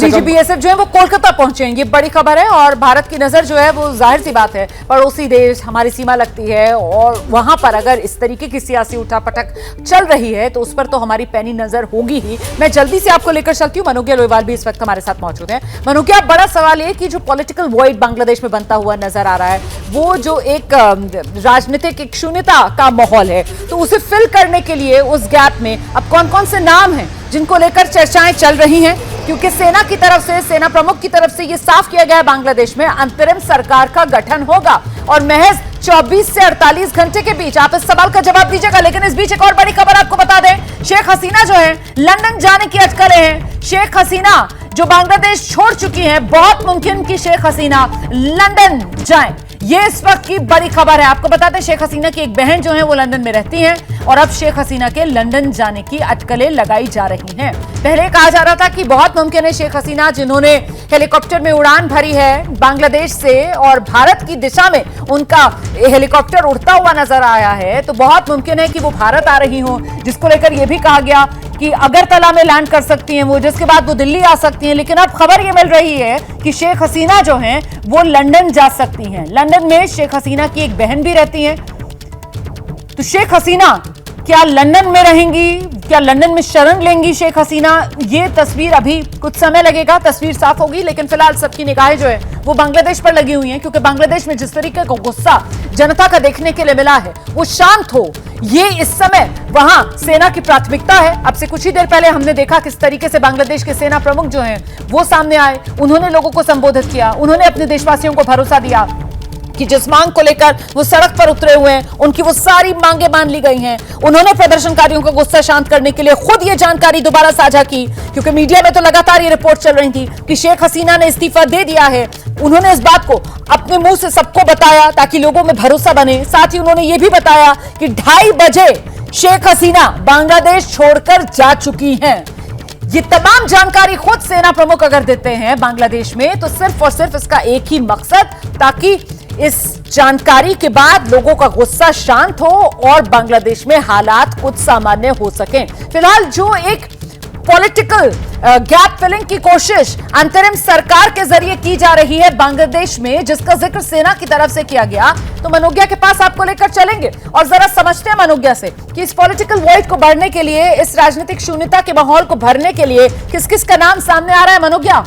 DG BSF जो है वो कोलकाता पहुंचे हैं, ये बड़ी खबर है। और भारत की नजर जो है वो जाहिर सी बात है, पड़ोसी देश हमारी सीमा लगती है और वहां पर अगर इस तरीके की सियासी उठापटक चल रही है तो उस पर तो हमारी पैनी नजर होगी ही। मैं जल्दी से आपको लेकर चलती हूँ, मनोज्ञा लोईवाल भी इस वक्त हमारे साथ मौजूद है। मनोज्ञा, बड़ा सवाल ये कि जो पॉलिटिकल वॉइड बांग्लादेश में बनता हुआ नजर आ रहा है, वो जो एक राजनीतिक एक शून्यता का माहौल है, तो उसे फिल करने के लिए उस गैप में अब कौन कौन से नाम हैं जिनको लेकर चर्चाएं चल रही हैं? क्योंकि सेना की तरफ से, सेना प्रमुख की तरफ से यह साफ किया गया है बांग्लादेश में अंतरिम सरकार का गठन होगा और महज 24 से 48 घंटे के बीच आप इस सवाल का जवाब दीजिएगा। लेकिन इस बीच एक और बड़ी खबर आपको बता दें, शेख हसीना जो है लंदन जाने की अटकलें हैं। शेख हसीना जो बांग्लादेश छोड़ चुकी हैं, बहुत मुमकिन कि शेख हसीना लंदन जाएं, ये इस वक्त की बड़ी खबर है। आपको बताते हैं शेख हसीना की एक बहन जो है वो लंदन में रहती हैं और अब शेख हसीना के लंदन जाने की अटकलें लगाई जा रही हैं। पहले कहा जा रहा था कि बहुत मुमकिन है शेख हसीना, जिन्होंने हेलीकॉप्टर में उड़ान भरी है बांग्लादेश से और भारत की दिशा में उनका हेलीकॉप्टर उड़ता हुआ नजर आया है, तो बहुत मुमकिन है कि वो भारत आ रही हो, जिसको लेकर यह भी कहा गया कि अगरतला में लैंड कर सकती हैं वो, जिसके बाद वो दिल्ली आ सकती हैं। लेकिन अब खबर ये मिल रही है कि शेख हसीना जो हैं वो लंदन जा सकती हैं। लंदन में शेख हसीना की एक बहन भी रहती है। तो शेख हसीना क्या लंदन में रहेंगी, क्या लंदन में शरण लेंगी शेख हसीना? ये तस्वीर अभी कुछ समय लगेगा, तस्वीर साफ होगी, लेकिन फिलहाल सबकी निगाहें जो है वो बांग्लादेश पर लगी हुई हैं, क्योंकि बांग्लादेश में जिस तरीके का गुस्सा जनता का देखने के लिए मिला है वो शांत हो, ये इस समय वहां सेना की प्राथमिकता है। अब से कुछ ही देर पहले हमने देखा किस तरीके से बांग्लादेश के सेना प्रमुख जो हैं वो सामने आए, उन्होंने लोगों को संबोधित किया, उन्होंने अपने देशवासियों को भरोसा दिया कि जिस मांग को लेकर वो सड़क पर उतरे हुए हैं उनकी वो सारी मांगे मान ली गई हैं। उन्होंने प्रदर्शनकारियों का गुस्सा शांत करने के लिए खुद ये जानकारी दोबारा साझा की, क्योंकि मीडिया में तो लगातार ये रिपोर्ट चल रही थी कि शेख हसीना ने इस्तीफा दे दिया है। उन्होंने इस बात को अपने मुंह से सबको बताया ताकि लोगों में भरोसा बने। साथ ही उन्होंने ये भी बताया कि 2:30 बजे शेख हसीना बांग्लादेश छोड़कर जा चुकी हैं। ये तमाम जानकारी खुद सेना प्रमुख अगर देते हैं बांग्लादेश में, तो सिर्फ और सिर्फ इसका एक ही मकसद, ताकि इस जानकारी के बाद लोगों का गुस्सा शांत हो और बांग्लादेश में हालात कुछ सामान्य हो सकें। फिलहाल जो एक पॉलिटिकल गैप फिलिंग की कोशिश अंतरिम सरकार के जरिए की जा रही है बांग्लादेश में, जिसका जिक्र सेना की तरफ से किया गया, तो मनोज्ञा के पास आपको लेकर चलेंगे और जरा समझते हैं मनोज्ञा से कि इस पॉलिटिकल वॉइड को भरने के लिए, इस राजनीतिक शून्यता के माहौल को भरने के लिए किस किस का नाम सामने आ रहा है। मनोज्ञा,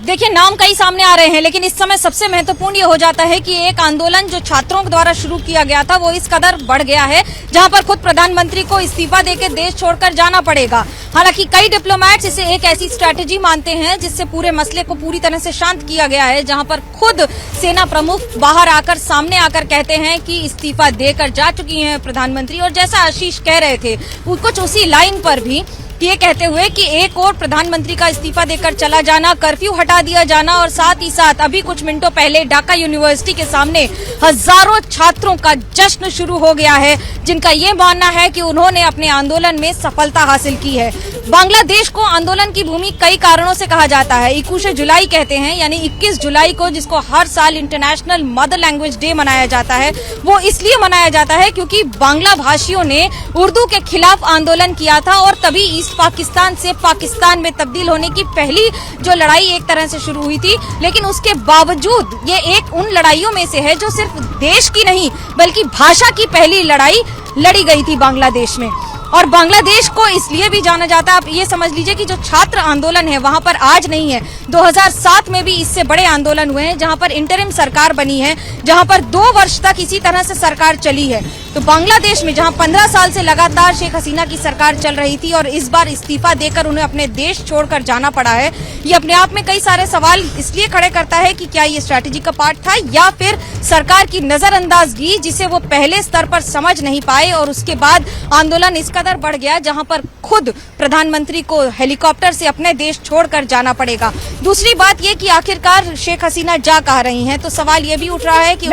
देखिए, नाम कई सामने आ रहे हैं, लेकिन इस समय सबसे महत्वपूर्ण ये हो जाता है कि एक आंदोलन जो छात्रों द्वारा शुरू किया गया था वो इस कदर बढ़ गया है जहां पर खुद प्रधानमंत्री को इस्तीफा देकर देश छोड़कर जाना पड़ेगा। हालांकि कई डिप्लोमेट्स इसे एक ऐसी स्ट्रैटेजी मानते हैं जिससे पूरे मसले को पूरी तरह से शांत किया गया है, जहां पर खुद सेना प्रमुख बाहर आकर सामने आकर कहते हैं कि इस्तीफा देकर जा चुकी हैं प्रधानमंत्री। और जैसा आशीष कह रहे थे कुछ उसी लाइन पर भी ये कहते हुए कि एक और प्रधानमंत्री का इस्तीफा देकर चला जाना, कर्फ्यू हटा दिया जाना और साथ ही साथ अभी कुछ मिनटों पहले ढाका यूनिवर्सिटी के सामने हजारों छात्रों का जश्न शुरू हो गया है, जिनका ये मानना है कि उन्होंने अपने आंदोलन में सफलता हासिल की है। बांग्लादेश को आंदोलन की भूमि कई कारणों से कहा जाता है। 21 जुलाई कहते हैं, यानी 21 जुलाई को, जिसको हर साल इंटरनेशनल मदर लैंग्वेज डे मनाया जाता है, वो इसलिए मनाया जाता है क्योंकि बांग्ला भाषियों ने उर्दू के खिलाफ आंदोलन किया था और तभी ईस्ट पाकिस्तान से पाकिस्तान में तब्दील होने की पहली जो लड़ाई एक तरह से शुरू हुई थी। लेकिन उसके बावजूद ये एक उन लड़ाइयों में से है जो सिर्फ देश की नहीं बल्कि भाषा की पहली लड़ाई लड़ी गई थी बांग्लादेश में। और बांग्लादेश को इसलिए भी जाना जाता है, आप ये समझ लीजिए कि जो छात्र आंदोलन है वहां पर आज नहीं है, 2007 में भी इससे बड़े आंदोलन हुए हैं, जहां पर इंटरिम सरकार बनी है, जहां पर 2 वर्ष तक इसी तरह से सरकार चली है। तो बांग्लादेश में जहां 15 साल से लगातार शेख हसीना की सरकार चल रही थी और इस बार इस्तीफा देकर उन्हें अपने देश छोड़कर जाना पड़ा है, ये अपने आप में कई सारे सवाल इसलिए खड़े करता है कि क्या ये स्ट्रैटेजी का पार्ट था या फिर सरकार की नजरअंदाजगी, जिसे वो पहले स्तर पर समझ नहीं पाए और उसके बाद आंदोलन इस कदर बढ़ गया जहां पर खुद प्रधानमंत्री को हेलीकॉप्टर से अपने देश छोड़कर जाना पड़ेगा। दूसरी बात ये कि आखिरकार शेख हसीना जा कहाँ रही हैं, तो सवाल ये भी उठ रहा है कि